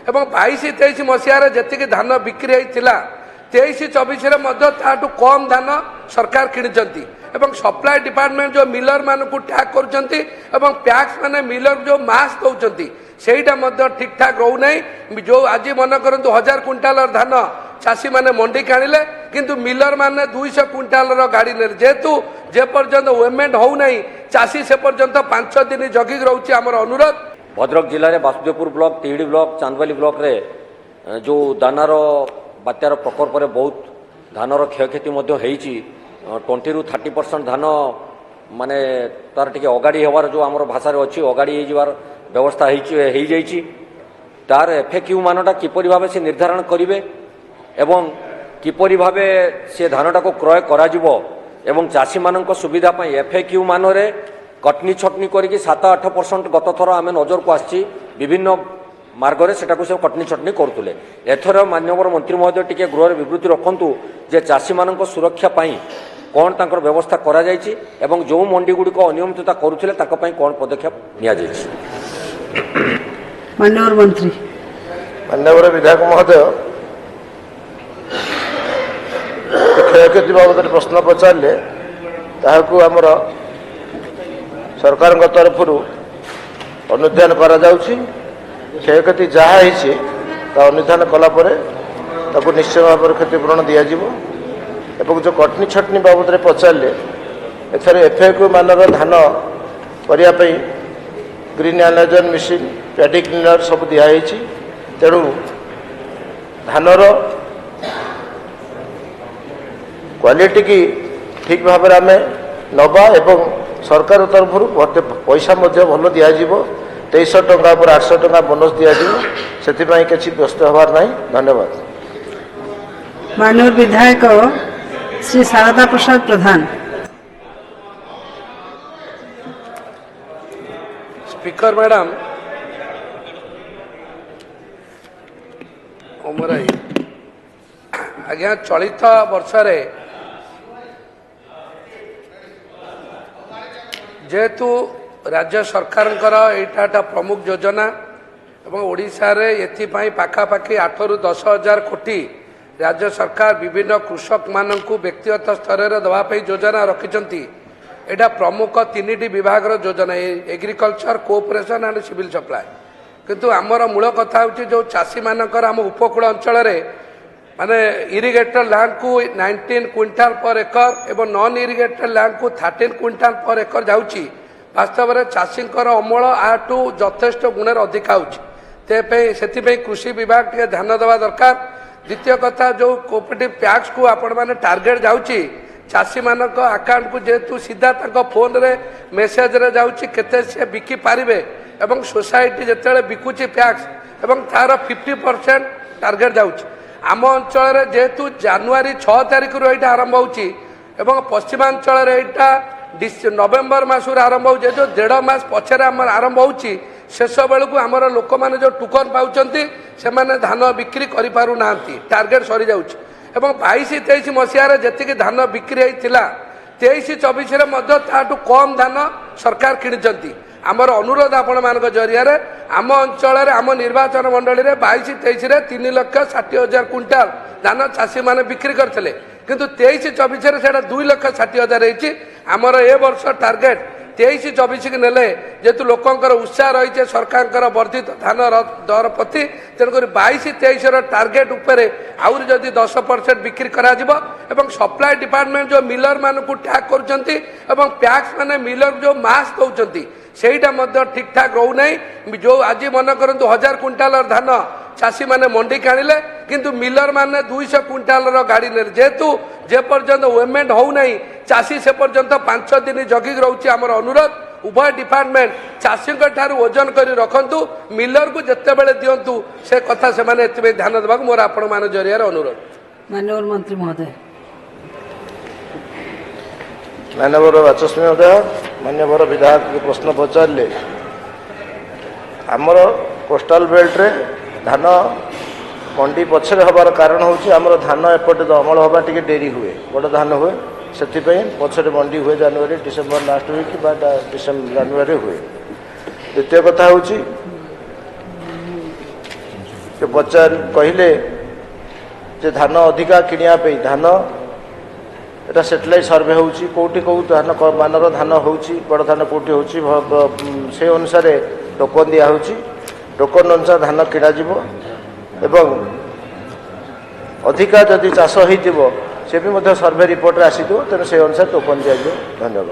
এবং 22-23 মସିହାରେ ଯେତିକି ଧାନ ବିକ୍ରି ହେଇଥିଲା 23-24ରେ ତାଠୁ କମ୍ ଧାନ ସରକାର କିଣିଛନ୍ତି ଏବଂ ସପ୍ଲାଏ ଡିପାର୍ଟମେଣ୍ଟ ଯେଉଁ ମିଲର ମାନଙ୍କୁ ଟ୍ୟାଗ କରୁଛନ୍ତି ଏବଂ ପ୍ୟାକ୍ସ ମାନେ ମିଲର ଯେଉଁ ମାସ୍ ଦେଉଛନ୍ତି ସେଇଟା ମଧ୍ୟ ଠିକ୍ ଠାକ୍ ରହୁନାହିଁ। ଯେଉଁ ଆଜି ମନେ କରନ୍ତୁ 1000 କୁଇଣ୍ଟାଲର ଧାନ ଚାଷୀ ମାନେ ମଣ୍ଡିକି ଆଣିଲେ କିନ୍ତୁ ମିଲର ମାନେ 200 କୁଇଣ୍ଟାଲର ଗାଡ଼ି ନେଲେ। ଯେହେତୁ ଯେପର୍ଯ୍ୟନ୍ତ ପେମେଣ୍ଟ ହେଉନାହିଁ ଚାଷୀ ସେ ପର୍ଯ୍ୟନ୍ତ 5 ଦିନ ଜଗିକି ରହୁଛି। ଆମର ଅନୁରୋଧ भद्रक जिले में Basudevpur block Tihidi block Chandbali block रे जो दानार बात्यार प्रकोप रे बहुत धानर क्षयक्षति 20-30% धान माने तार टिके अगाड़ी होवार जो आमर भाषा अच्छी अगाड़ी होवार व्यवस्था हो तार एफएक्यू मानटा किपरि भावे से निर्धारण करिवे एवं किपरि भावे से धानटा को क्रय करा जिवो एवं चाषी मानक सुविधा पई एफएक्यू मानरे कटनी छटनी करके 7-8% गत थर आम नजर को आसी विभिन्न मार्गरे से कटनी छटनी करुले। एथर माननीय मंत्री महोदय टिके गृह विवृत्ति रखु जे चाषी मानक सुरक्षा पाई कौन तांकर व्यवस्था करा जायछि एवं जो मंडी गुड़िक अनियमितता करुले कौन पदक्षेप निया जायछि। माननीय मंत्री माननीय विधायक महोदय क्षयक्षति बाबद प्रश्न पचारे ताहाकू आमर सरकार तरफ अनुधान करा जाउछि। क्षयक्षति जहाँ होती अनुधान कलापर निश्चय भाव क्षतिपूरण दिज्व एवं जो कटनी छटनी बाबद पचारे एथर एफएक्यू मानर धान करने green analyser machine paddy cleaner सब दिखाई तेणु धानर क्वालिटी की ठीक भाव आम नवा एवं सरकार तरफ पैसा भल दिज्व 2300 टंका पर 800 टंका बोनस दिज्व से किसी व्यस्त हबार ना। धन्यवाद। माननीय विधायक श्री शारदा प्रसाद प्रधान। स्पीकर मैडम आज्ञा चलित वर्ष जेहेतु राज्य सरकार यहाँ प्रमुख योजना और ओडिशा रे एथिपाई पाखापाखि 8-10 हजार कोटी राज्य सरकार विभिन्न कृषक मानक व्यक्तिगत स्तर में देवाई योजना रखिंट। यहाँ प्रमुख 3टी विभाग योजना agriculture cooperation and civil supply किंतु आमर मूल कथा हूँ जो चाषी मानकर आम उपकूल अंचल माने इरिगेटर लैंड को 19 क्विंटाल पर एकर एवं नॉन इरिगेटर लैंड को 13 क्विंटाल पर एकर जाउची। वास्तव में चाषी अमल आठू यथेष्ट गुणर अधिक होती कृषि विभाग टे ध्यान देवा दरकार। द्वितीय कथा जो कोऑपरेटिव पैक्स को आपण माने टार्गेट जाउची चाषी मानक अकाउंट को जेहेतु सीधा तक फोन रे मेसेज रे जाउची केते से बिकी पारिबे एवं सोसाइटी जेतेले बिकुची पैक्स एवं तार 50% टार्गेट जाउची। आम अंचल जेहेतु जनवरी 6 तारिख रु यहाँ आरंभ होची एवं पश्चिमांचल यहाँ नवेम्बर मासुर आरंभ हो जो 1.5 मास पछे आरंभ होची शेष बेलू आमर लोक मैंने जो टोकन पाँच से धान बिक्री करूँ टार्गेट सरी जाऊँगी। 22-23 मसीहारे जी धान बिक्री होता 23-24 ताठू कम धान सरकार किणिंट। आमर अनुरोध आपण मान जरिया आम अंचल आम निर्वाचन मंडली में 22-23 3,60,000 क्विंटाल धान चाषी मैंने बिक्री करते किंतु 23-24 से 2,60,000 होती। आमर ए वर्ष टार्गेट 23-24 की नेले जेतु लोकंकर उत्साह रही है सरकार वर्धित धान दर प्रति तेणुक 22-23 टार्गेट उपरे आउरी जदि 10% बिक्री करा जिवो एवं सप्लाई डिपार्टमेंट जो मिलर मानक टैग करुँचे एवं पैक्स माने मिलर जो मास दौरान सेटा ठीक ठाक रोना। जो आज मन करंतु 1000 कुंटाल धान चाषी मैंने मंडी की आनिले किंतु मिलर माने 200 कुंटालर गाड़ी ने जेहेतु जेपर्यंत पेमेंट होना चाषी से पर्यंत 5 दिन जगिक रोचे। आमर अनुरोध उभय डिपार्टमेंट चाषी ओजन कर रखु मिलर को जिते बड़े दिंतु से कथा से ध्यान देवा मोर आपण मान जरिया अनुरोध। माननीय मंत्री महोदय माननीय बाचस्पति महोदय माननीय विधायक प्रश्न पचारे आमर कोस्टाल बेल्ट रे धान मंडी पछरे हबार कारण होची आमर धान एपटे अमल हवा टिके डेरी हुए बड़ धान हुए से पछरे मंडी हुए जनवरी डिसेम्बर लास्ट वीक डिसेम्बर जनवरी हुए। द्वितीय कथा होची ସେ କହିଲେ ଯେ ଧାନ ଅଧିକା କିଣିବା ପାଇଁ ଧାନ এটা সেটেলাইট সর্ভে হচ্ছে কোটি কেউ ধান মানর ধান হচ্ছে বড় ধান কোটি হচ্ছে সেই অনুসারে টোকন দিয়া হচ্ছে টোকন অনুসারে ধান কিণাযিব এবং ଅଧିକା ଯଦି ଚାଷ ହେଇଥିବ ସେ ବି ମଧ୍ୟ ସର୍ଭେ ରିପୋର୍ଟରେ ଆସିଥିବ ତେଣୁ সেই ଅନୁସାରେ ଟୋକନ ଦିଆଯିବ ଧନ୍ୟବାଦ।